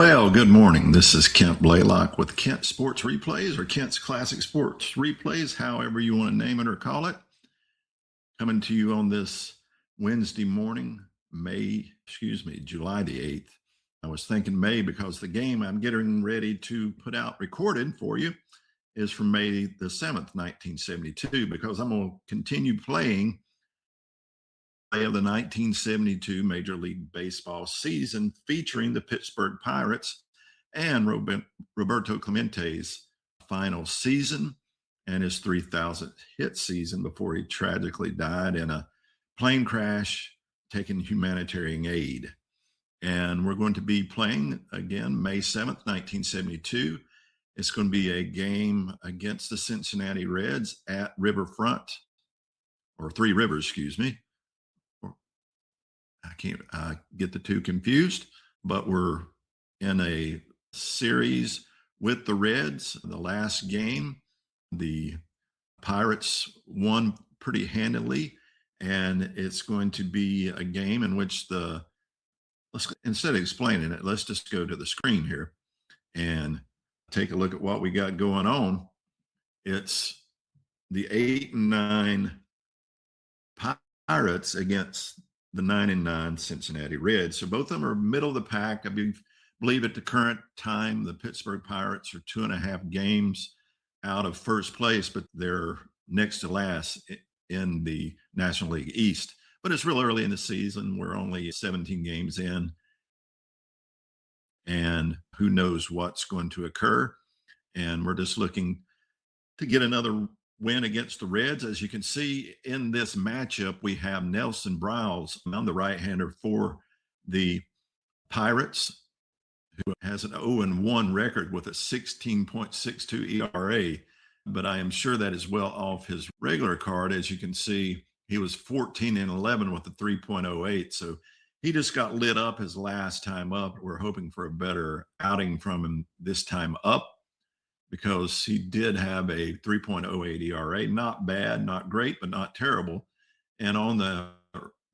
Well, good morning. This is Kent Blaylock with Kent Sports Replays or Kent's Classic Sports Replays, however you want to name it or call it. Coming to you on this Wednesday morning, July the 8th. I was thinking May because the game I'm getting ready to put out recorded for you is from May the 7th, 1972, because I'm going to continue playing of the 1972 Major League Baseball season featuring the Pittsburgh Pirates and Roberto Clemente's final season and his 3,000th hit season before he tragically died in a plane crash taking humanitarian aid. And we're going to be playing again May 7th, 1972. It's going to be a game against the Cincinnati Reds at Riverfront, or Three Rivers, excuse me. I can't get the two confused, but we're in a series with the Reds. The last game, the Pirates won pretty handily, and it's going to be a game in which instead of explaining it, let's just go to the screen here and take a look at what we got going on. It's the 8-9 Pirates against the 9-9 Cincinnati Reds. So both of them are middle of the pack. I believe at the current time, the Pittsburgh Pirates are 2.5 games out of first place, but they're next to last in the National League East. But it's real early in the season. We're only 17 games in, and who knows what's going to occur. And we're just looking to get another win against the Reds. As you can see in this matchup, we have Nelson Briles on the right-hander for the Pirates, who has an 0-1 record with a 16.62 ERA. But I am sure that is well off his regular card. As you can see, he was 14-11 with a 3.08. So he just got lit up his last time up. We're hoping for a better outing from him this time up, because he did have a 3.08 ERA. Not bad, not great, but not terrible. And on the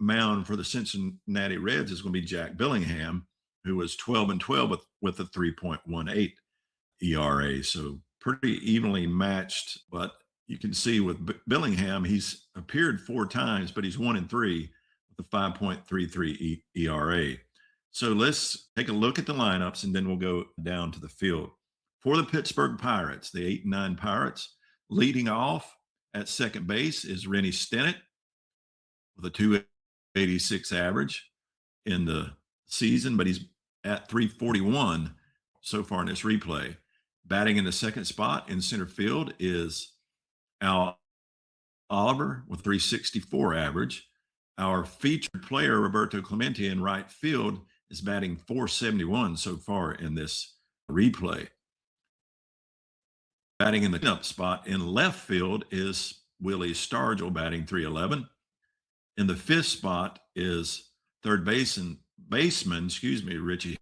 mound for the Cincinnati Reds is going to be Jack Billingham, who was 12-12 with a 3.18 ERA. So pretty evenly matched. But you can see with Billingham, he's appeared 4 times, but he's 1-3 with a 5.33 ERA. So let's take a look at the lineups, and then we'll go down to the field. For the Pittsburgh Pirates, the 8-9 Pirates, leading off at second base is Rennie Stennett with a 286 average in the season, but he's at 341 so far in this replay. Batting in the second spot in center field is Al Oliver with 364 average. Our featured player, Roberto Clemente, in right field is batting 471 so far in this replay. Batting in the cleanup spot in left field is Willie Stargell, batting 311. In the fifth spot is third baseman, Richie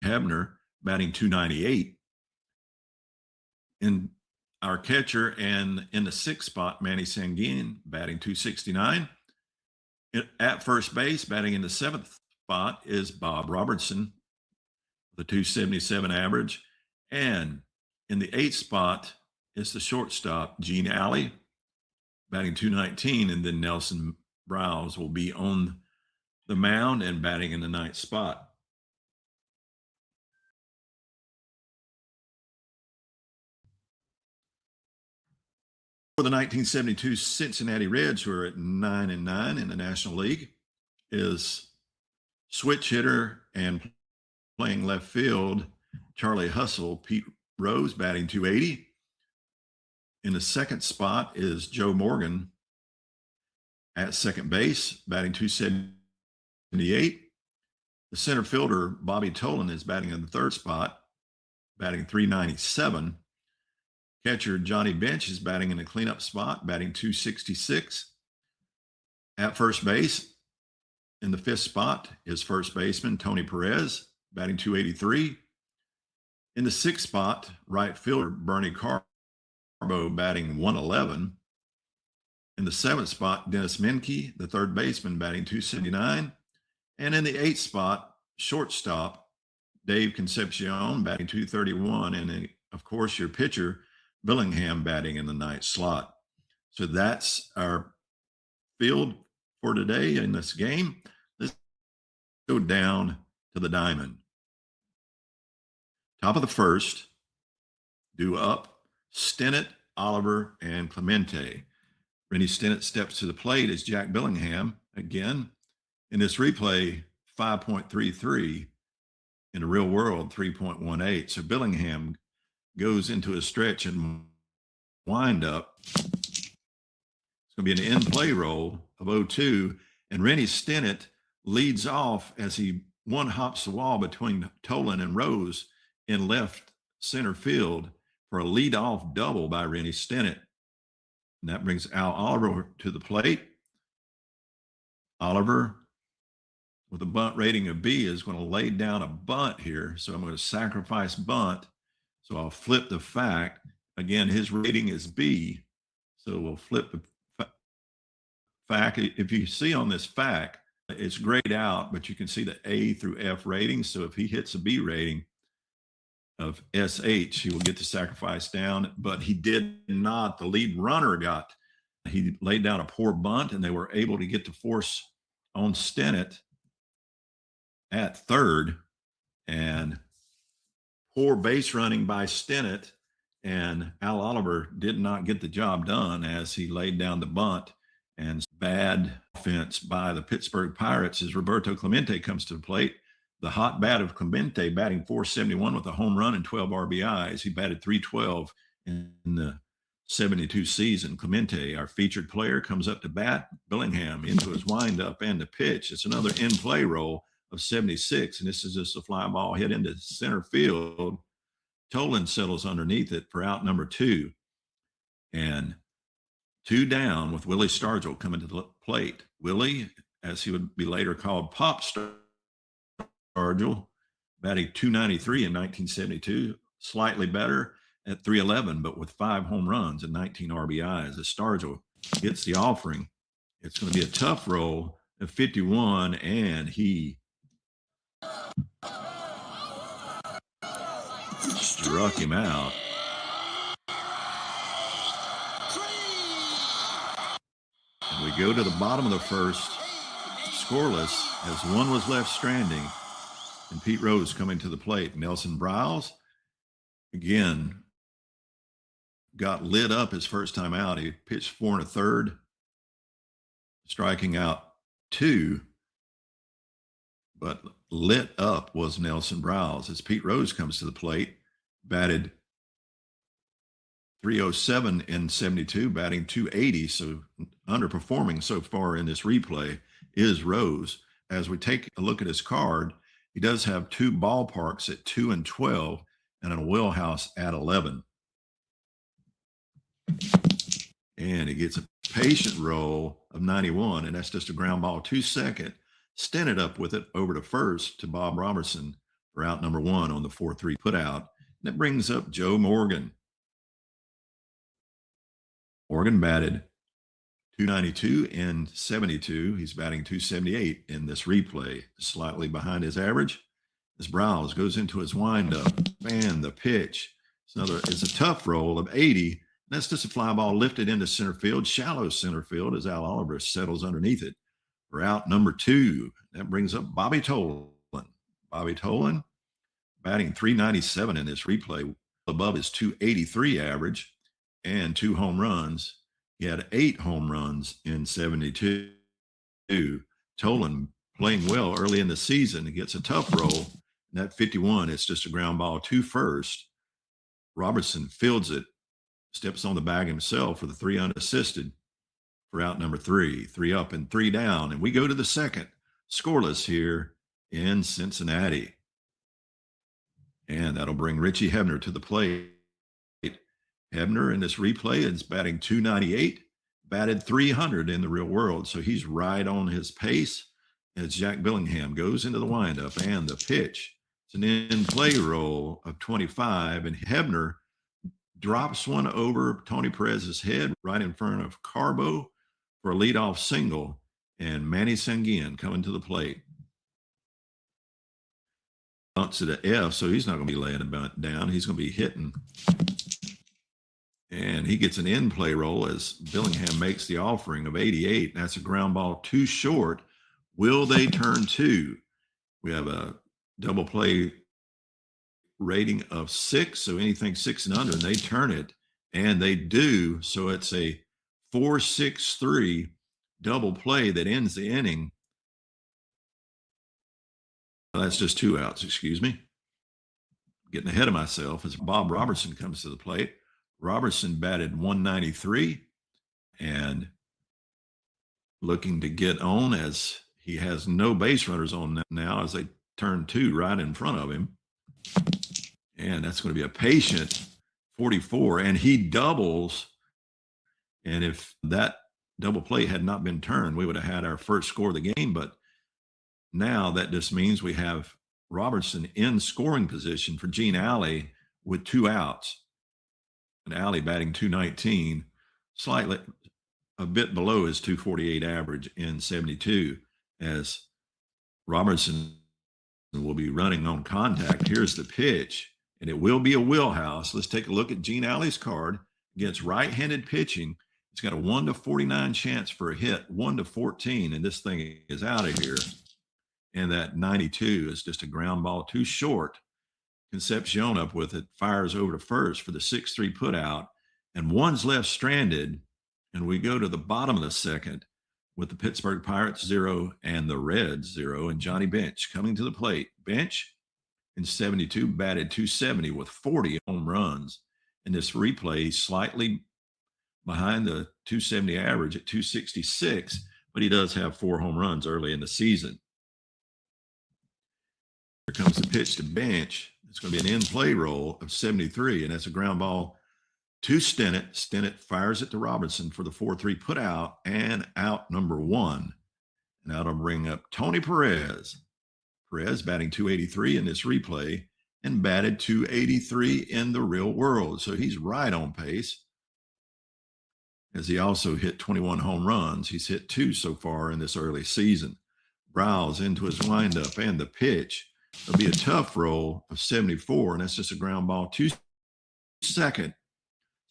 Hebner, batting 298. In our catcher, and in the sixth spot, Manny Sanguin, batting 269. At first base, batting in the seventh spot is Bob Robertson, with a 277 average. And in the eighth spot is the shortstop, Gene Alley, batting 219, and then Nelson Briles will be on the mound and batting in the ninth spot. For the 1972 Cincinnati Reds, who are at 9-9 in the National League, is switch hitter and playing left field, Charlie Hustle, Pete Rose, batting 280. In the second spot is Joe Morgan at second base, batting 278. The center fielder, Bobby Tolan, is batting in the third spot, batting 397. Catcher Johnny Bench is batting in the cleanup spot, batting 266. At first base, in the fifth spot, is first baseman Tony Perez, batting 283. In the sixth spot, right fielder Bernie Carbo, batting 111. In the seventh spot, Dennis Menke, the third baseman, batting 279. And in the eighth spot, shortstop Dave Concepcion batting 231, and of course your pitcher Billingham batting in the ninth slot. So that's our field for today in this game. Let's go down to the diamond. Top of the first, due up, Stennett, Oliver, and Clemente. Rennie Stennett steps to the plate as Jack Billingham. Again, in this replay, 5.33. In the real world, 3.18. So Billingham goes into a stretch and wind up. It's going to be an in-play roll of 0-2. And Rennie Stennett leads off as he one-hops the wall between Tolan and Rose in left center field for a lead-off double by Rennie Stennett. And that brings Al Oliver to the plate. Oliver, with a bunt rating of B, is going to lay down a bunt here. So I'm going to sacrifice bunt. So I'll flip the fact. Again, his rating is B. So we'll flip the fact. If you see on this fact, it's grayed out, but you can see the A through F ratings. So if he hits a B rating of SH, he will get the sacrifice down, but he did not. The lead runner he laid down a poor bunt, and they were able to get the force on Stennett at third, and poor base running by Stennett, and Al Oliver did not get the job done as he laid down the bunt. And bad offense by the Pittsburgh Pirates as Roberto Clemente comes to the plate. The hot bat of Clemente, batting 471 with a home run and 12 RBIs. He batted 312 in the 72 season. Clemente, our featured player, comes up to bat. Billingham into his windup and the pitch. It's another in-play roll of 76, and this is just a fly ball hit into center field. Tolan settles underneath it for out number 2. And 2 down with Willie Stargell coming to the plate. Willie, as he would be later called, Pop Stargell, batting 293 in 1972, slightly better at 311, but with 5 home runs and 19 RBIs. As Stargell gets the offering, it's going to be a tough roll of 51, and he struck him out. And we go to the bottom of the first, scoreless, as one was left stranding, and Pete Rose coming to the plate. Nelson Briles, again, got lit up his first time out. He pitched 4 1/3, striking out 2, but lit up was Nelson Briles as Pete Rose comes to the plate, batted 307 in 72, batting 280. So underperforming so far in this replay is Rose. As we take a look at his card, he does have 2 ballparks at 2 and 12 and a wheelhouse at 11. And he gets a patient roll of 91, and that's just a ground ball to second. Stennett up with it over to first to Bob Robertson for out number 1 on the 4-3 put out. And that brings up Joe Morgan. Morgan batted 292 in 72. He's batting 278 in this replay, slightly behind his average. As Briles goes into his windup, and the pitch. It's a tough roll of 80. That's just a fly ball lifted into center field, shallow center field, as Al Oliver settles underneath it for out number 2. That brings up Bobby Tolan. Bobby Tolan batting 397 in this replay, above his 283 average and 2 home runs. He had 8 home runs in 72. Tolan playing well early in the season. He gets a tough roll. And that 51, it's just a ground ball to first. Robertson fields it, steps on the bag himself for the 3 unassisted for out number 3. 3 up and 3 down. And we go to the second, scoreless here in Cincinnati. And that'll bring Richie Hebner to the plate. Hebner in this replay is batting 298, batted 300 in the real world. So he's right on his pace as Jack Billingham goes into the windup and the pitch. It's an in-play roll of 25, and Hebner drops one over Tony Perez's head right in front of Carbo for a leadoff single, and Manny Sanguin coming to the plate. bounce at an F, so he's not going to be laying it down. He's going to be hitting. And he gets an in-play roll as Billingham makes the offering of 88. That's a ground ball too short. Will they turn two? We have a double play rating of 6, so anything 6 and under, and they turn it, and they do. So it's a 4-6-3 double play that ends the inning. That's just 2 outs, excuse me. Getting ahead of myself as Bob Robertson comes to the plate. Robertson batted 193 and looking to get on as he has no base runners on now as they turn 2 right in front of him. And that's going to be a patient 44, and he doubles. And if that double play had not been turned, we would have had our first score of the game. But now that just means we have Robertson in scoring position for Gene Alley with 2 outs. And Alley batting 219, slightly a bit below his 248 average in 72, as Robertson will be running on contact. Here's the pitch, and it will be a wheelhouse. Let's take a look at Gene Alley's card against right-handed pitching. He's got a 1-49 chance for a hit, 1-14, and this thing is out of here. And that 92 is just a ground ball too short. Concepcion up with it, fires over to first for the 6-3 put out, and one's left stranded. And we go to the bottom of the second with the Pittsburgh Pirates 0 and the Reds 0, and Johnny Bench coming to the plate. Bench in 72 batted 270 with 40 home runs. In this replay, he's slightly behind the 270 average at 266, but he does have 4 home runs early in the season. Here comes the pitch to Bench. It's going to be an in-play roll of 73, and that's a ground ball to Stennett. Stennett fires it to Robertson for the 4-3 put out, and out number 1. And that'll bring up Tony Perez. Perez batting 283 in this replay and batted 283 in the real world. So he's right on pace, as he also hit 21 home runs. He's hit 2 so far in this early season. Briles into his windup, and the pitch. It'll be a tough roll of 74, and that's just a ground ball to second.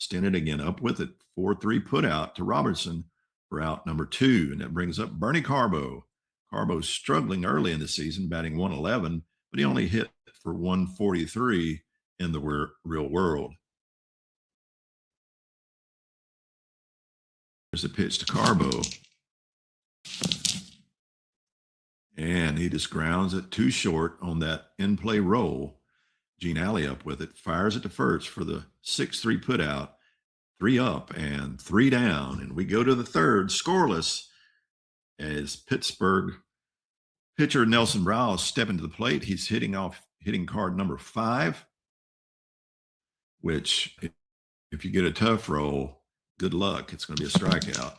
Stennett again up with it. 4-3 put out to Robertson for out number 2, and that brings up Bernie Carbo. Carbo's struggling early in the season, batting 111, but he only hit for 143 in the real world. There's a pitch to Carbo. And he just grounds it too short on that in-play roll. Gene Alley up with it, fires it to first for the 6-3 put out. 3 up and 3 down. And we go to the third, scoreless, as Pittsburgh pitcher Nelson Briles stepping to the plate. He's hitting card number 5, which if you get a tough roll, good luck. It's going to be a strikeout.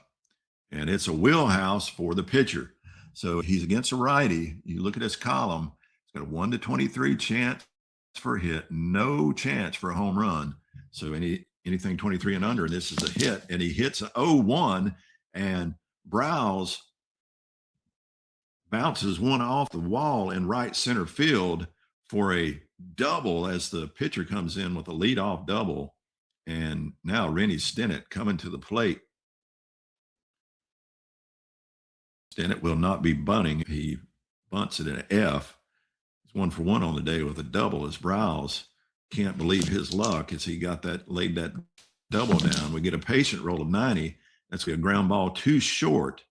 And it's a wheelhouse for the pitcher. So he's against a righty. You look at his column, it's got a 1-23 chance for a hit, no chance for a home run. So anything 23 and under, and this is a hit, and he hits a 0-1, and Briles bounces one off the wall in right center field for a double as the pitcher comes in with a leadoff double. And now Rennie Stennett coming to the plate. Stennett will not be bunting. He bunts it at F. He's 1 for 1 on the day with a double, as Briles can't believe his luck as he laid that double down. We get a patient roll of 90. That's a ground ball too short.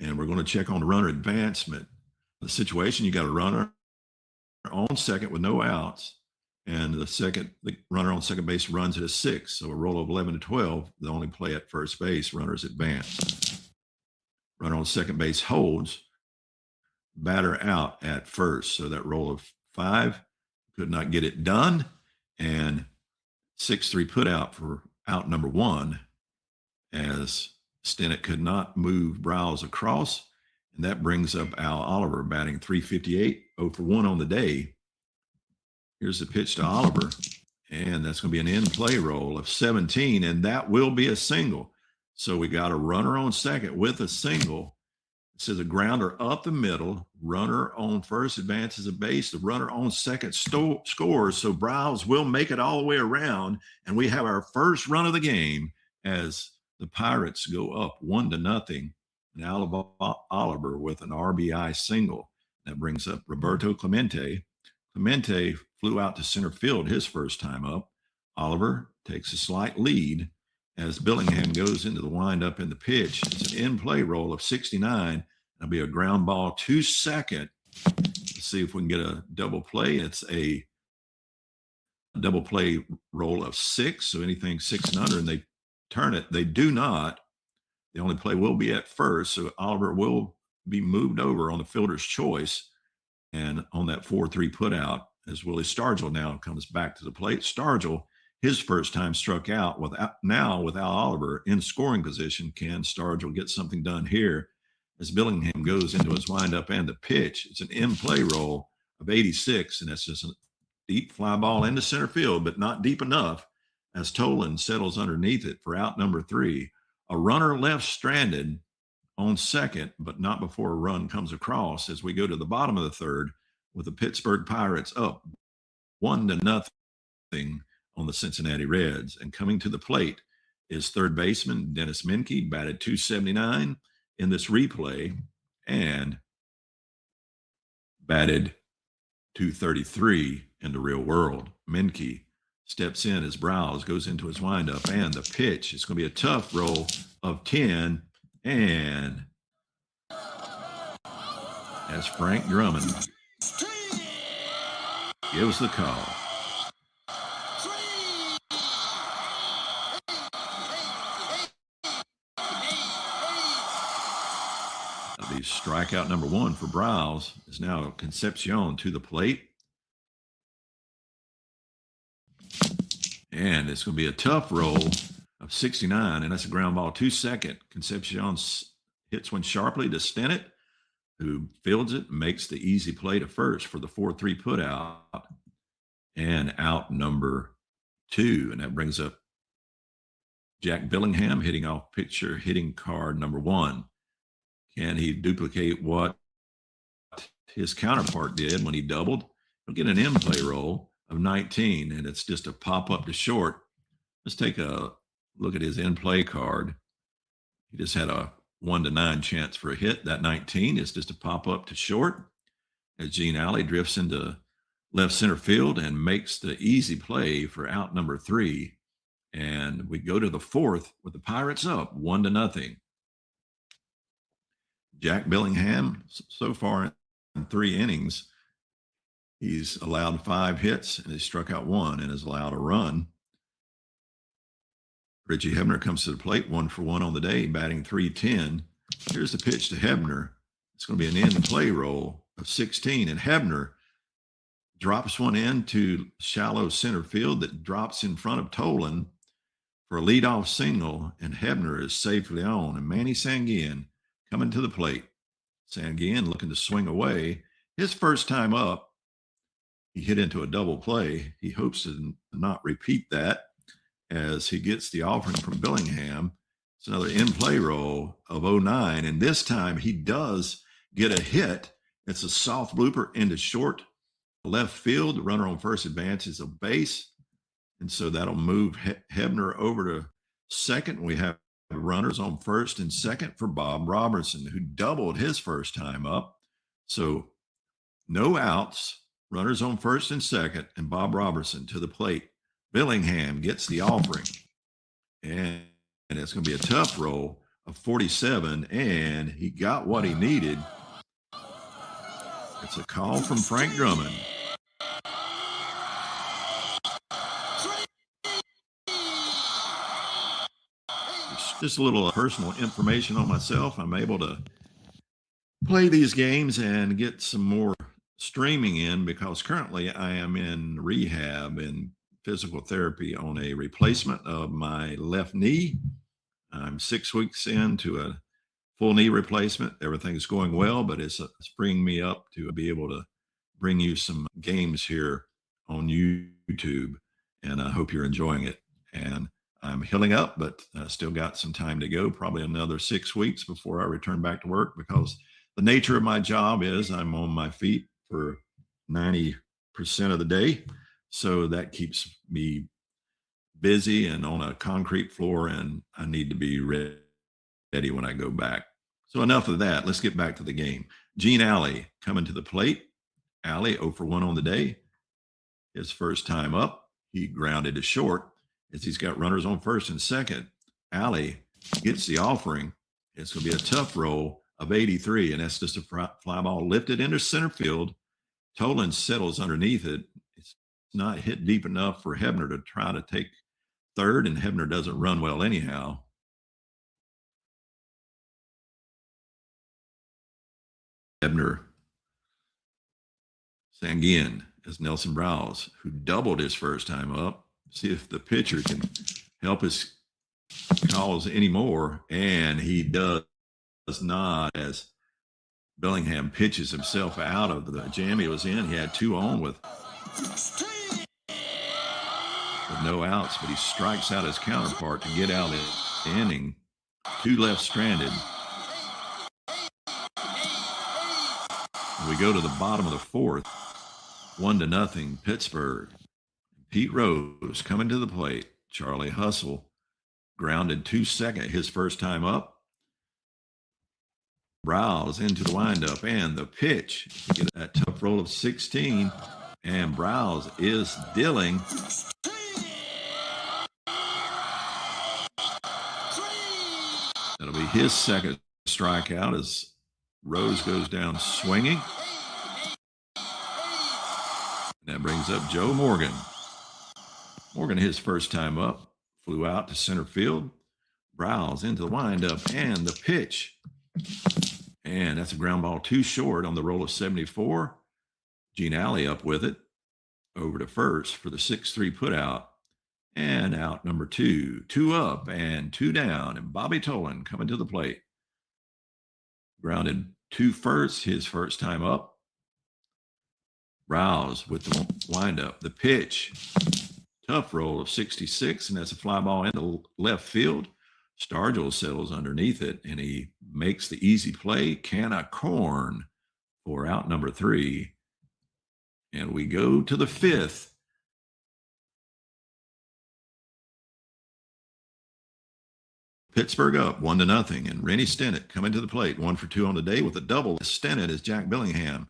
And we're going to check on the runner advancement. The situation, you got a runner on second with no outs. And the runner on second base runs at a 6. So a roll of 11-12, the only play at first base, runners advance. Runner on second base holds, batter out at first. So that roll of 5 could not get it done. And 6-3 put out for out number 1, as Stennett could not move Briles across. And that brings up Al Oliver batting 358, 0 for 1 on the day. Here's the pitch to Oliver, and that's going to be an in-play roll of 17, and that will be a single. So we got a runner on second with a single. This is a grounder up the middle. Runner on first advances a base. The runner on second scores. So Briles will make it all the way around. And we have our first run of the game as the Pirates go up 1-0. And Oliver with an RBI single. That brings up Roberto Clemente. Clemente flew out to center field his first time up. Oliver takes a slight lead as Billingham goes into the windup in the pitch. It's an in-play roll of 69. That'll be a ground ball to second. Let's see if we can get a double play. It's a double play roll of 6. So anything 6 and under, and they turn it. They do not. The only play will be at first. So Oliver will be moved over on the fielder's choice. And on that 4-3 put out, as Willie Stargell now comes back to the plate. Stargell, his first time struck out without Oliver in scoring position. Can Stargell get something done here as Billingham goes into his windup and the pitch? It's an in-play roll of 86, and that's just a deep fly ball into center field, but not deep enough as Tolan settles underneath it for out number 3. A runner left stranded on second, but not before a run comes across as we go to the bottom of the third with the Pittsburgh Pirates up 1-0 on the Cincinnati Reds. And coming to the plate is third baseman Dennis Menke, batted .279 in this replay and batted .233 in the real world. Menke steps in as Briles goes into his windup and the pitch. It's going to be a tough roll of 10, and as Frank Drummond gives the call. The strikeout number 1 for Briles is now Concepcion to the plate. And it's going to be a tough roll of 69, and that's a ground ball to second. Concepcion hits one sharply to Stennett, who fields it, makes the easy play to first for the 4-3 put out, and out number 2. And that brings up Jack Billingham hitting off pitcher hitting card number 1. Can he duplicate what his counterpart did when he doubled? He'll get an in-play roll of 19, and it's just a pop-up to short. Let's take a look at his in-play card. He just had a 1-9 chance for a hit. That 19 is just a pop-up to short as Gene Alley drifts into left center field and makes the easy play for out number 3. And we go to the 4th with the Pirates up 1-0. Jack Billingham, so far in 3 innings, he's allowed 5 hits and he's struck out 1 and has allowed a run. Richie Hebner comes to the plate 1-for-1 on the day, batting .310. Here's the pitch to Hebner. It's going to be an in-play roll of 16, and Hebner drops one into shallow center field that drops in front of Tolan for a leadoff single, and Hebner is safely on. And Manny Sanguillen coming to the plate. Sanguillen looking to swing away. His first time up, he hit into a double play. He hopes to not repeat that as he gets the offering from Billingham. It's another in-play roll of 09, and this time he does get a hit. It's a soft blooper into short left field. The runner on first advances a base, and so that'll move Hebner over to second. We have runners on first and second for Bob Robertson, who doubled his first time up. So no outs, runners on first and second, and Bob Robertson to the plate. Billingham gets the offering, and it's going to be a tough roll of 47, and he got what he needed. It's a call from Frank Drummond. Just a little personal information on myself. I'm able to play these games and get some more streaming in because currently I am in rehab and physical therapy on a replacement of my left knee. I'm 6 weeks into a full knee replacement. Everything's going well, but it's bringing me up to be able to bring you some games here on YouTube, and I hope you're enjoying it. And I'm healing up, but still got some time to go, probably another 6 weeks before I return back to work because the nature of my job is I'm on my feet for 90% of the day. So that keeps me busy and on a concrete floor, and I need to be ready when I go back. So enough of that. Let's get back to the game. Gene Alley coming to the plate. Alley 0 for 1 on the day. His first time up, he grounded to short as he's got runners on first and second. Alley gets the offering. It's going to be a tough roll of 83, and that's just a fly ball lifted into center field. Tolan settles underneath it. It's not hit deep enough for Hebner to try to take third, and Hebner doesn't run well anyhow. Hebner Sanguin as Nelson Briles, who doubled his first time up. See if the pitcher can help his cause anymore, and he does not, as Billingham pitches himself out of the jam he was in. He had 2 on with no outs, but he strikes out his counterpart to get out of the inning. 2 left stranded. We go to the bottom of the 4th, 1-0 Pittsburgh. Pete Rose coming to the plate. Charlie Hustle grounded to second his first time up. Briles into the windup and the pitch to get that tough roll of 16. And Briles is dealing. That'll be his second strikeout as Rose goes down swinging. And that brings up Joe Morgan. Morgan, his first time up, flew out to center field. Briles into the windup and the pitch. And that's a ground ball too short on the roll of 74. Gene Alley up with it. Over to first for the 6-3 put out. And out number 2. 2 up and 2 down. And Bobby Tolan coming to the plate. Grounded to first, his first time up. Rouse with the windup. The pitch. Tough roll of 66, and that's a fly ball into left field. Stargell settles underneath it, and he makes the easy play. Can of corn for out number 3. And we go to the 5th. Pittsburgh up 1-0, and Rennie Stennett coming to the plate. 1 for 2 on the day with a double. Stennett is Jack Billingham.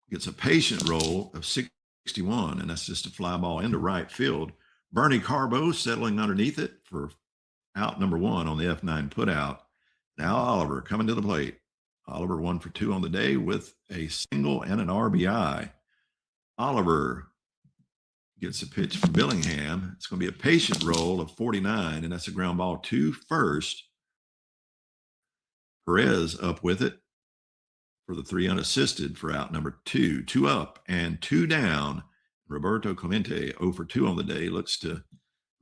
Gets a patient roll of 61, and that's just a fly ball into right field. Bernie Carbo settling underneath it for out number 1 on the F9 put out. Now Oliver coming to the plate. Oliver 1 for 2 on the day with a single and an RBI. Oliver gets a pitch from Billingham. It's going to be a patient roll of 49, and that's a ground ball to first. Perez up with it for the 3 unassisted for out number 2. 2 up and 2 down. Roberto Clemente 0 for 2 on the day, looks to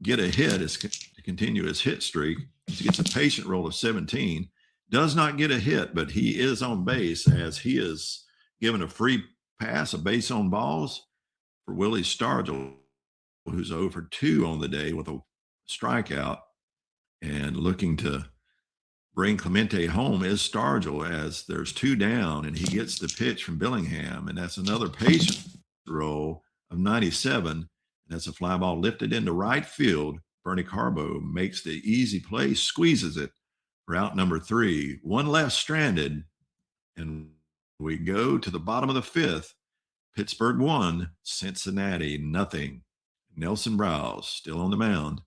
get a hit to continue his hit streak. He gets a patient roll of 17. Does not get a hit, but he is on base as he is given a free pass, a base on balls for Willie Stargell, who's 0 for 2 on the day with a strikeout. And looking to bring Clemente home is Stargell as there's 2 down, and he gets the pitch from Billingham, and that's another patient roll of 97. And that's a fly ball lifted into right field. Bernie Carbo makes the easy play, squeezes it for out number 3. 1 left stranded, and we go to the bottom of the 5th. Pittsburgh 1, Cincinnati 0. Nelson Briles still on the mound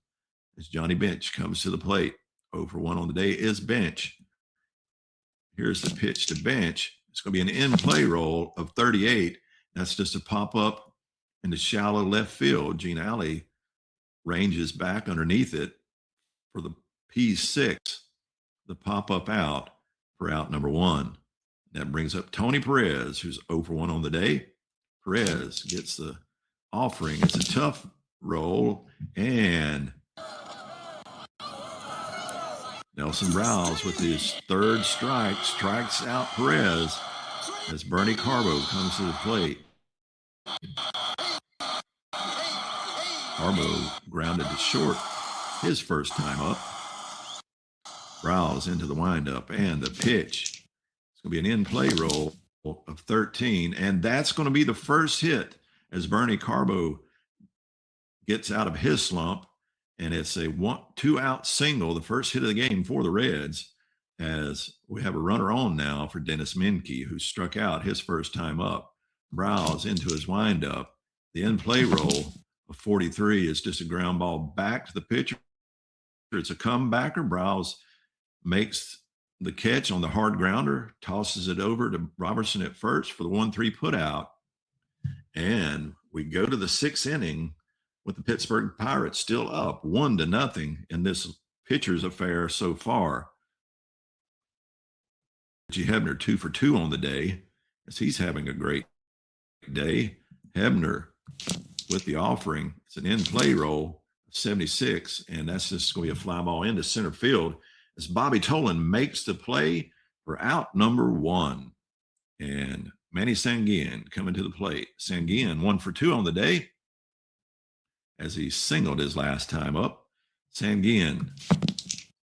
as Johnny Bench comes to the plate. 0 for 1 on the day is Bench. Here's the pitch to Bench. It's going to be an in-play roll of 38. That's just a pop-up in the shallow left field. Gene Alley ranges back underneath it for the P6, the pop-up out for out number 1. That brings up Tony Perez, who's 0 for 1 on the day. Perez gets the offering. It's a tough roll, and Nelson Briles with his 3rd strike strikes out Perez as Bernie Carbo comes to the plate. Carbo grounded to short his first time up. Briles into the windup and the pitch. It's going to be an in-play roll of 13, and that's going to be the first hit as Bernie Carbo gets out of his slump, and it's a 2-out single, the first hit of the game for the Reds, as we have a runner on now for Dennis Menke, who struck out his first time up. Briles into his windup. The in-play roll of 43 is just a ground ball back to the pitcher. It's a comebacker. Briles makes the catch on the hard grounder, tosses it over to Robertson at first for the 1-3 put out. And we go to the 6th inning with the Pittsburgh Pirates still up 1-0 in this pitcher's affair so far. G. Hebner 2 for 2 on the day, as he's having a great day. Hebner with the offering. It's an in-play roll of 76, and that's just going to be a fly ball into center field as Bobby Tolan makes the play for out number 1. And Manny Sanguillen coming to the plate. Sanguillen 1 for 2 on the day as he singled his last time up. Sanguillen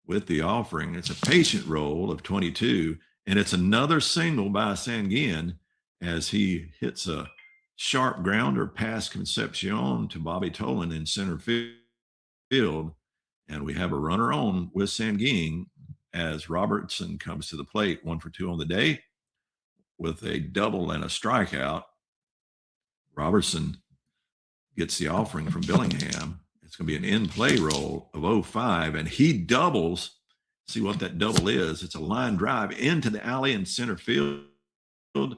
with the offering. It's a patient roll of 22, and it's another single by Sanguillen as he hits a sharp grounder past Concepcion to Bobby Tolan in center field. And we have a runner on with Sanguillen as Robertson comes to the plate, 1 for 2 on the day with a double and a strikeout. Robertson gets the offering from Billingham. It's going to be an in-play roll of 05, and he doubles. See what that double is. It's a line drive into the alley in center field, and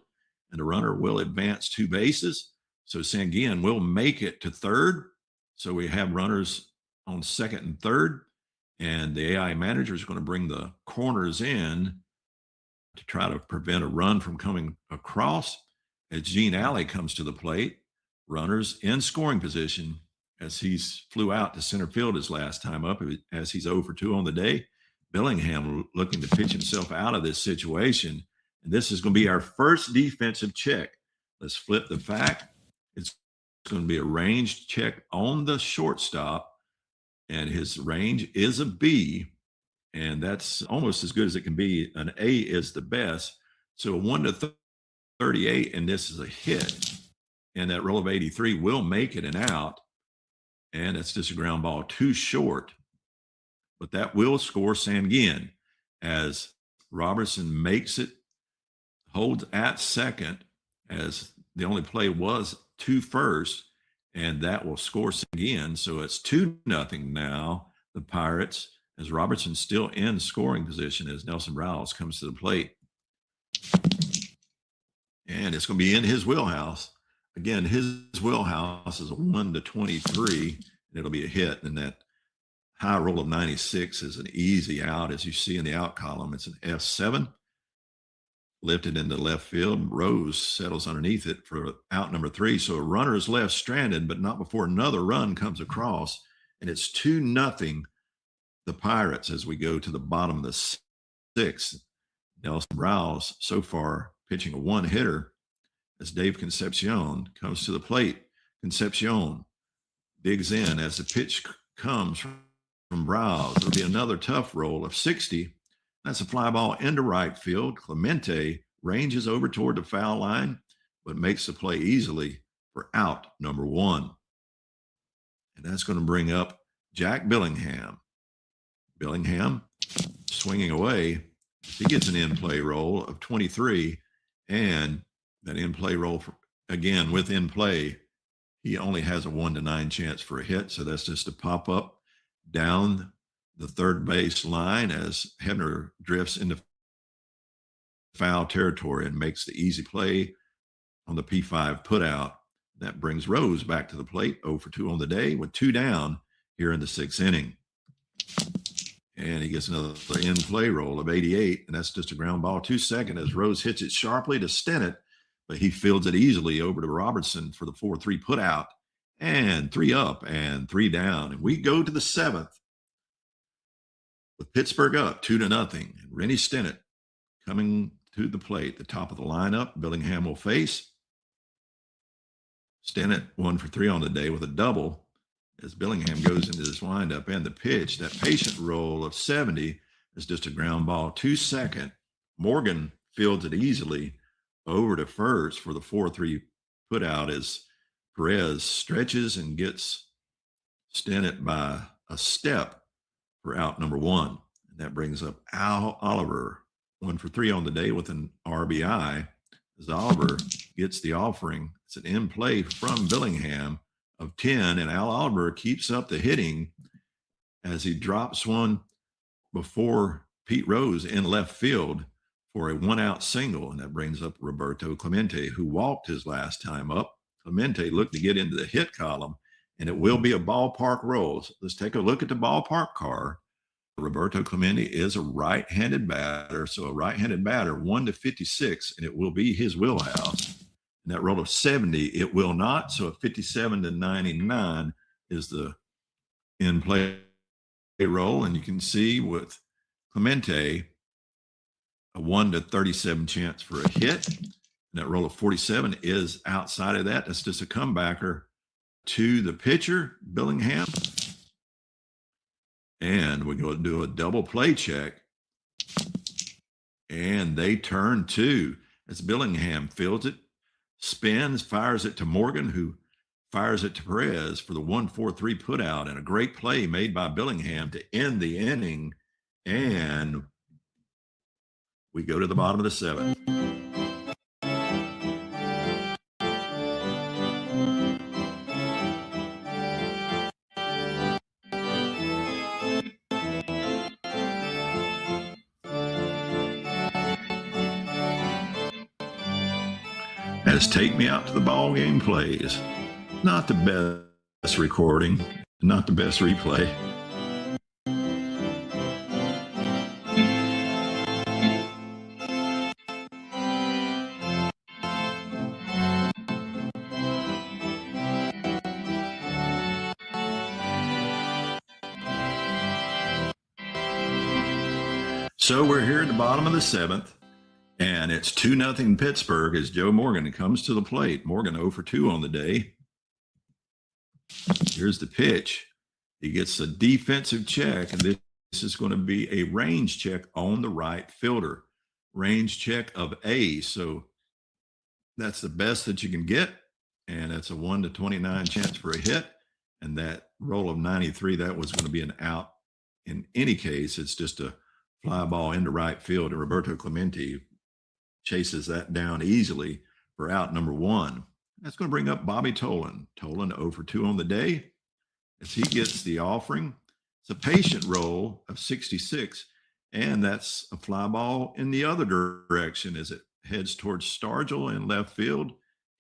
the runner will advance 2 bases. So Sanguillen will make it to third. So we have runners on second and third, and the AI manager is going to bring the corners in to try to prevent a run from coming across as Gene Alley comes to the plate. Runners in scoring position as he's flew out to center field his last time up, as he's 0 for 2 on the day. Billingham looking to pitch himself out of this situation. And this is going to be our first defensive check. Let's flip the fact. It's going to be a ranged check on the shortstop, and his range is a B, and that's almost as good as it can be. An A is the best. So a 1 to 38, and this is a hit. And that roll of 83 will make it an out, and it's just a ground ball too short. But that will score Sanguillen as Robertson makes it, holds at second, as the only play was to first, and that will score Sanguillen. So it's 2-0 now, the Pirates, as Robertson's still in scoring position as Nelson Briles comes to the plate. And it's going to be in his wheelhouse. Again, his wheelhouse is a 1 to 23, and it'll be a hit. And that high roll of 96 is an easy out, as you see in the out column. It's an F7. Lifted into left field. Rose settles underneath it for out number 3. So a runner is left stranded, but not before another run comes across. And it's 2-0 the Pirates as we go to the bottom of the 6th. Nelson Briles so far pitching a 1-hitter as Dave Concepcion comes to the plate. Concepcion digs in as the pitch comes from Briles. It'll be another tough roll of 60. That's a fly ball into right field. Clemente ranges over toward the foul line, but makes the play easily for out number 1. And that's going to bring up Jack Billingham. Billingham swinging away. He gets an in-play roll of 23, and that in-play roll, again, with in-play, he only has a 1 to 9 chance for a hit. So that's just a pop-up down the third base line as Hebner drifts into foul territory and makes the easy play on the P5 putout. That brings Rose back to the plate, 0 for 2 on the day with 2 down here in the 6th inning. And he gets another in-play roll of 88, and that's just a ground ball to second as Rose hits it sharply to Stennett, but he fields it easily over to Robertson for the 4-3 putout, and 3 up and 3 down. And we go to the 7th. With Pittsburgh up 2-0, and Rennie Stennett coming to the plate, the top of the lineup. Billingham will face. Stennett 1 for 3 on the day with a double as Billingham goes into this windup, and the pitch, that patient roll of 70. It's just a ground ball to second. Morgan fields it easily over to first for the 4-3 put out as Perez stretches and gets stinted by a step for out number one. And that brings up Al Oliver, 1 for 3 on the day with an RBI. As Oliver gets the offering, it's an in play from Billingham of 10, and Al Oliver keeps up the hitting as he drops one before Pete Rose in left field for a 1-out single, and that brings up Roberto Clemente, who walked his last time up. Clemente looked to get into the hit column, and it will be a ballpark roll. So let's take a look at the ballpark car. Roberto Clemente is a right-handed batter, so a right-handed batter, 1 to 56, and it will be his wheelhouse. And that roll of 70, it will not. So a 57 to 99 is the in-play roll, and you can see with Clemente, a 1 to 37 chance for a hit. And that roll of 47 is outside of that. That's just a comebacker to the pitcher, Billingham. And we go do a double play check. And they turn two. As Billingham fields it, spins, fires it to Morgan, who fires it to Perez for the 1-4-3 put out, and a great play made by Billingham to end the inning. And we go to the bottom of the seventh. As Take Me Out to the Ball Game plays. Not the best recording, not the best replay. So we're here at the bottom of the seventh, and it's 2-0 Pittsburgh as Joe Morgan comes to the plate. Morgan 0 for 2 on the day. Here's the pitch. He gets a defensive check, and this is going to be a range check on the right fielder. Range check of A. So that's the best that you can get, and that's a 1 to 29 chance for a hit. And that roll of 93, that was going to be an out. In any case, it's just a fly ball into right field, and Roberto Clemente chases that down easily for out number one. That's going to bring up Bobby Tolan. Tolan 0 for 2 on the day as he gets the offering. It's a patient roll of 66, and that's a fly ball in the other direction as it heads towards Stargell in left field.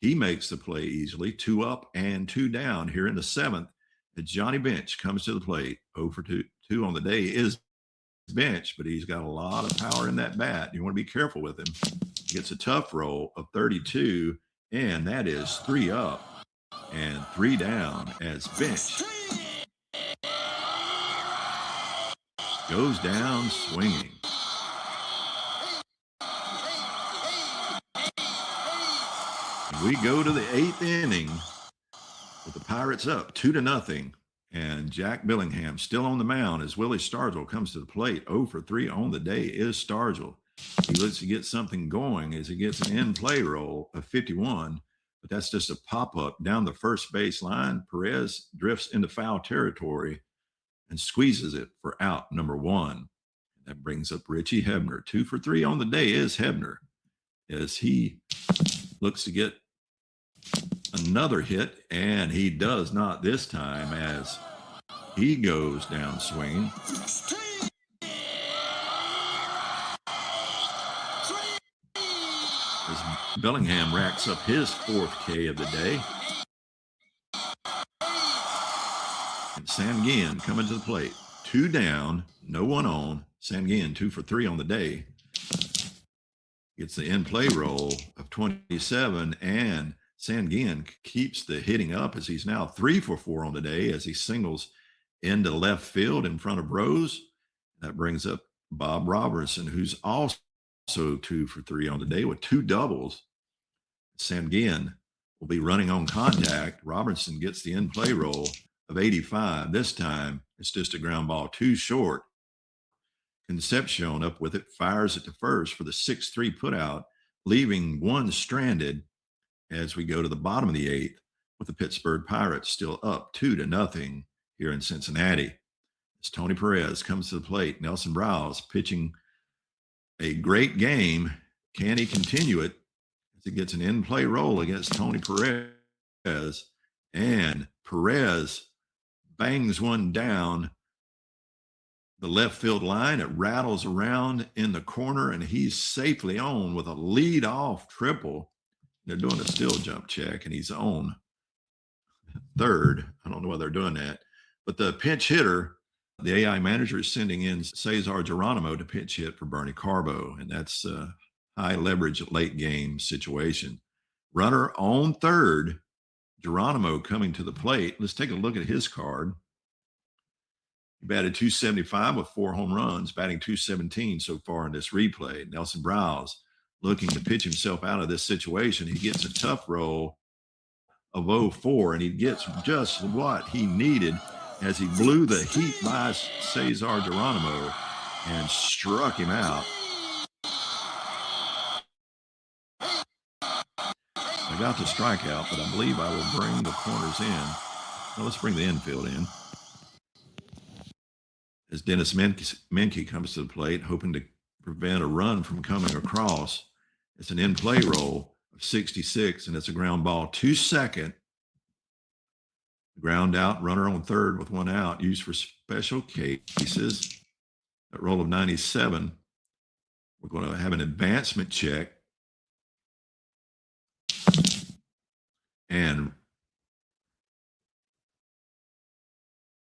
He makes the play easily, 2 up and 2 down here in the seventh. Johnny Bench comes to the plate. 0 for 2 on the day is Bench, but he's got a lot of power in that bat. You want to be careful with him. He gets a tough roll of 32, and that is 3 up and 3 down as Bench goes down swinging. And we go to the 8th inning with the Pirates up 2-0. And Jack Billingham still on the mound as Willie Stargell comes to the plate. 0 for 3 on the day is Stargell. He looks to get something going as he gets an in-play roll of 51, but that's just a pop-up down the first base line. Perez drifts into foul territory and squeezes it for out number one. That brings up Richie Hebner. 2 for 3 on the day is Hebner as he looks to get another hit, and he does not this time as he goes down swinging. As Billingham racks up his 4th K of the day. And Sanguin coming to the plate. 2 down, no one on. Sanguin 2 for 3 on the day. Gets the in-play roll of 27, and Sanguin keeps the hitting up as he's now 3 for 4 on the day as he singles into left field in front of Rose. That brings up Bob Robertson, who's also 2 for 3 on the day with 2 doubles. Sanguin will be running on contact. Robertson gets the in-play roll of 85. This time, it's just a ground ball too short. Concepcion up with it, fires it to first for the 6-3 putout, leaving one stranded as we go to the bottom of the eighth with the Pittsburgh Pirates still up 2-0 here in Cincinnati. As Tony Perez comes to the plate, Nelson Briles pitching a great game. Can he continue it as he gets an in-play roll against Tony Perez? And Perez bangs one down the left field line. It rattles around in the corner, and he's safely on with a lead-off triple. They're doing a still jump check, and he's on third. I don't know why they're doing that. But the pinch hitter, the AI manager, is sending in Cesar Geronimo to pinch hit for Bernie Carbo, and that's a high leverage late game situation. Runner on third, Geronimo coming to the plate. Let's take a look at his card. He batted .275 with 4 home runs, batting .217 so far in this replay. Nelson Briles looking to pitch himself out of this situation. He gets a tough roll of 0-4, and he gets just what he needed as he blew the heat by Cesar Geronimo and struck him out. I got the strikeout, but I believe I will bring the corners in. Well, let's bring the infield in. As Dennis Menke comes to the plate, hoping to prevent a run from coming across. It's an in-play roll of 66, and it's a ground ball to second. Ground out, runner on third with one out, used for special cases. That roll of 97. We're going to have an advancement check. And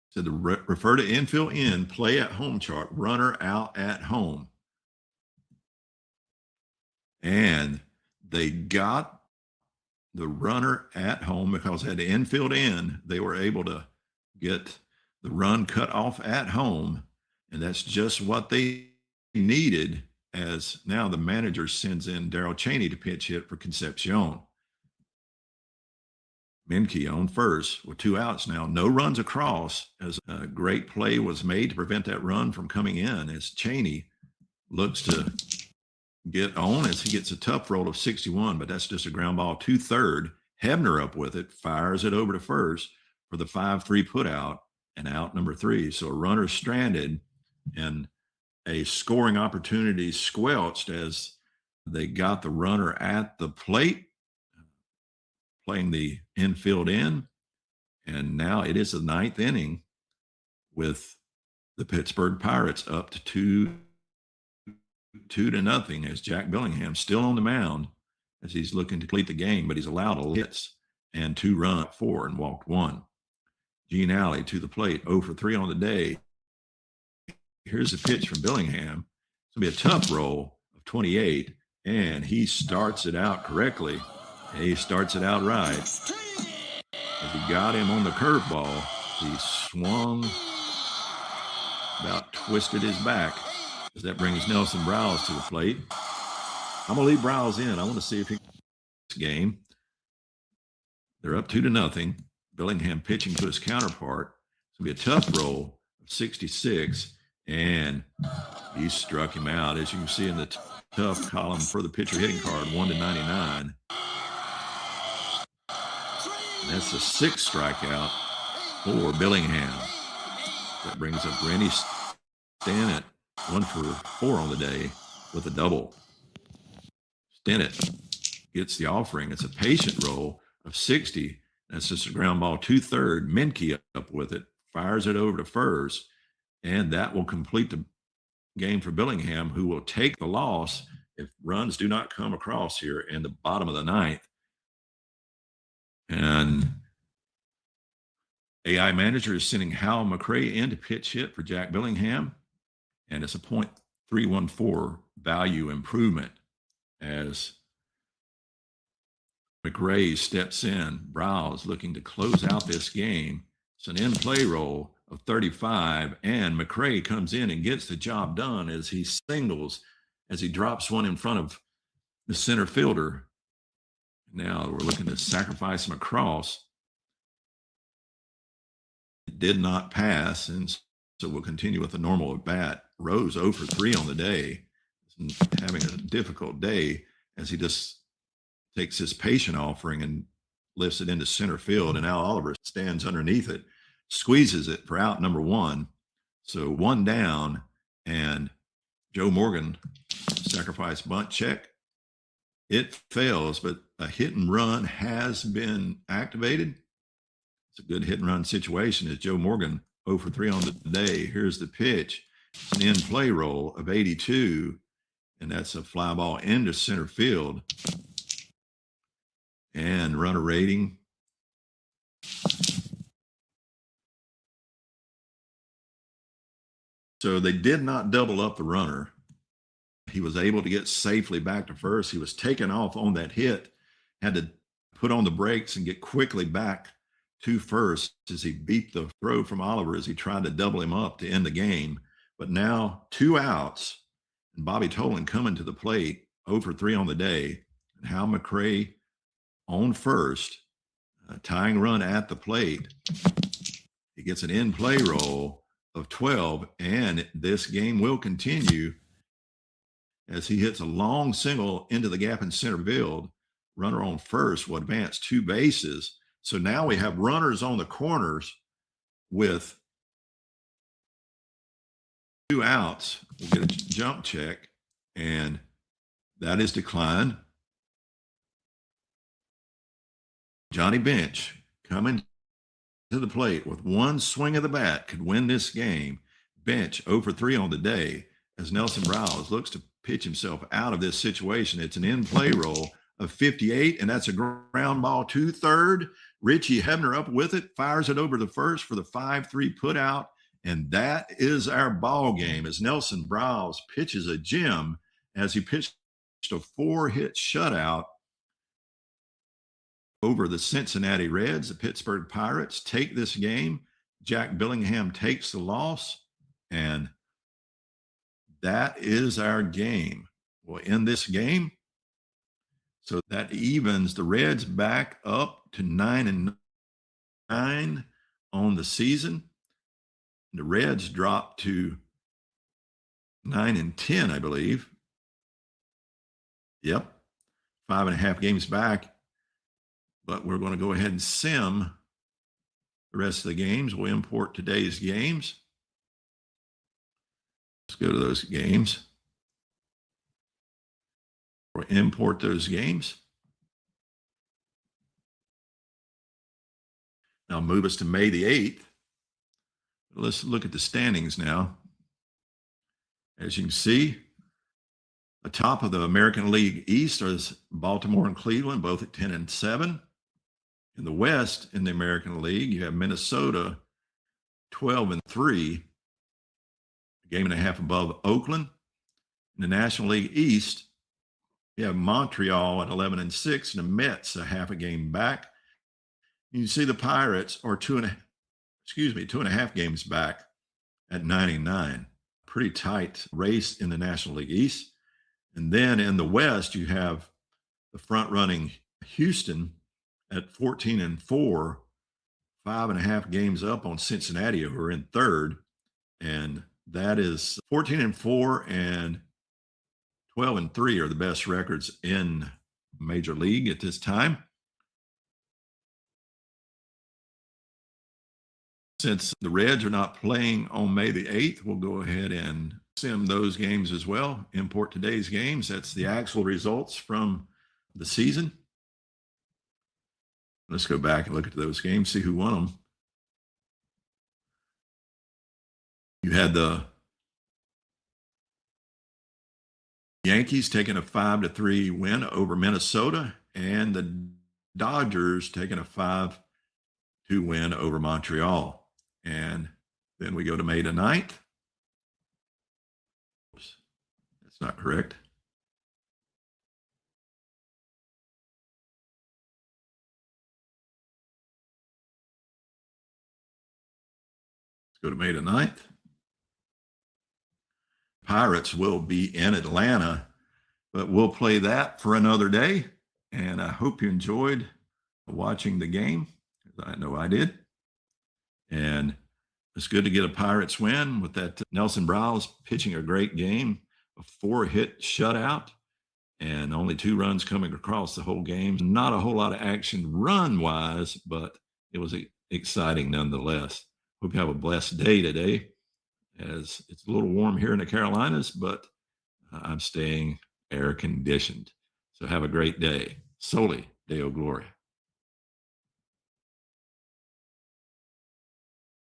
so the refer to infield in, play at home chart, runner out at home. And they got the runner at home because they had the infield in. They were able to get the run cut off at home. And that's just what they needed, as now the manager sends in Darrell Chaney to pitch hit for Concepcion. Menke on first with 2 outs now. No runs across, as a great play was made to prevent that run from coming in, as Chaney looks to get on as he gets a tough roll of 61, but that's just a ground ball to third. Hebner up with it, fires it over to first for the 5-3 putout and out number 3. So a runner stranded and a scoring opportunity squelched as they got the runner at the plate, playing the infield in. And now it is the 9th inning with the Pittsburgh Pirates up to 2-0 as Jack Billingham still on the mound as he's looking to complete the game, but he's allowed a hits and 2 runs, 4 and walked 1. Gene Alley to the plate, 0 for 3 on the day. Here's a pitch from Billingham. It's going to be a tough roll of 28, and he starts it out correctly. He starts it out right. As he got him on the curveball, he swung, about twisted his back. As that brings Nelson Briles to the plate. I'm going to leave Briles in. I want to see if he can this game. They're up 2-0. Billingham pitching to his counterpart. It's going to be a tough roll of 66, and he struck him out. As you can see in the tough column for the pitcher hitting card, 1-99. That's the 6th strikeout for Billingham. That brings up Randy Stannett, 1 for 4 on the day with a double. Stennett gets the offering. It's a patient roll of 60. That's just a ground ball to third. Menke up with it, fires it over to first, and that will complete the game for Billingham, who will take the loss if runs do not come across here in the bottom of the 9th. And AI manager is sending Hal McRae in to pitch hit for Jack Billingham, and it's a .314 value improvement as McRae steps in. Briles looking to close out this game. It's an in-play roll of 35, and McRae comes in and gets the job done as he singles, as he drops one in front of the center fielder. Now we're looking to sacrifice him across. It did not pass, and so we'll continue with the normal at bat. Rose 0 for 3 on the day, having a difficult day as he just takes his patient offering and lifts it into center field. And Al Oliver stands underneath it, squeezes it for out number 1. So 1 down, and Joe Morgan, sacrifice bunt check. It fails, but a hit and run has been activated. It's a good hit and run situation as Joe Morgan 0 for 3 on the day. Here's the pitch. It's an in play roll of 82, and that's a fly ball into center field. And runner rating. So they did not double up the runner. He was able to get safely back to first. He was taken off on that hit, had to put on the brakes and get quickly back to first as he beat the throw from Oliver as he tried to double him up to end the game. But now 2 outs, and Bobby Tolan coming to the plate, 0 for 3 on the day. And Hal McRae on first, tying run at the plate. He gets an in-play roll of 12, and this game will continue as he hits a long single into the gap in center field. Runner on first will advance 2 bases. So now we have runners on the corners with 2 outs. We'll get a jump check, and that is declined. Johnny Bench coming to the plate with 1 swing of the bat could win this game. Bench 0 for 3 on the day as Nelson Briles looks to pitch himself out of this situation. It's an in-play roll of 58, and that's a ground ball to third. Richie Hebner up with it, fires it over to first for the 5-3 put out, and that is our ball game as Nelson Briles pitches a gem as he pitched a 4-hit shutout over the Cincinnati Reds. The Pittsburgh Pirates take this game. Jack Billingham takes the loss, and that is our game. Well, in this game, so that evens the Reds back up to 9-9 on the season. The Reds drop to 9-10, I believe. Yep, 5.5 games back. But we're going to go ahead and sim the rest of the games. We'll import today's games. Let's go to those games. We'll import those games. Now move us to May the 8th. Let's look at the standings now. As you can see, atop of the American League East is Baltimore and Cleveland, both at 10-7. In the West, in the American League, you have Minnesota 12-3, a game and a half above Oakland. In the National League East, you have Montreal at 11-6, and the Mets a half a game back. You see the Pirates are 2.5 games back at 99. Pretty tight race in the National League East. And then in the West, you have the front-running Houston at 14-4, 5.5 games up on Cincinnati, who are in third. And that is 14-4 and 12-3 are the best records in Major League at this time. Since the Reds are not playing on May the 8th, we'll go ahead and sim those games as well. Import today's games. That's the actual results from the season. Let's go back and look at those games, see who won them. You had the Yankees taking a 5-3 win over Minnesota, and the Dodgers taking a 5-2 win over Montreal. And then we go to May the 9th. Oops, that's not correct. Let's go to May the 9th. Pirates will be in Atlanta, but we'll play that for another day. And I hope you enjoyed watching the game. I know I did. And It's good to get a Pirates win with that Nelson Briles pitching a great game, a 4-hit shutout, and only 2 runs coming across the whole game. Not a whole lot of action run-wise, but it was exciting nonetheless. Hope you have a blessed day today, as it's a little warm here in the Carolinas, but I'm staying air conditioned. So have a great day. Soli Deo Gloria.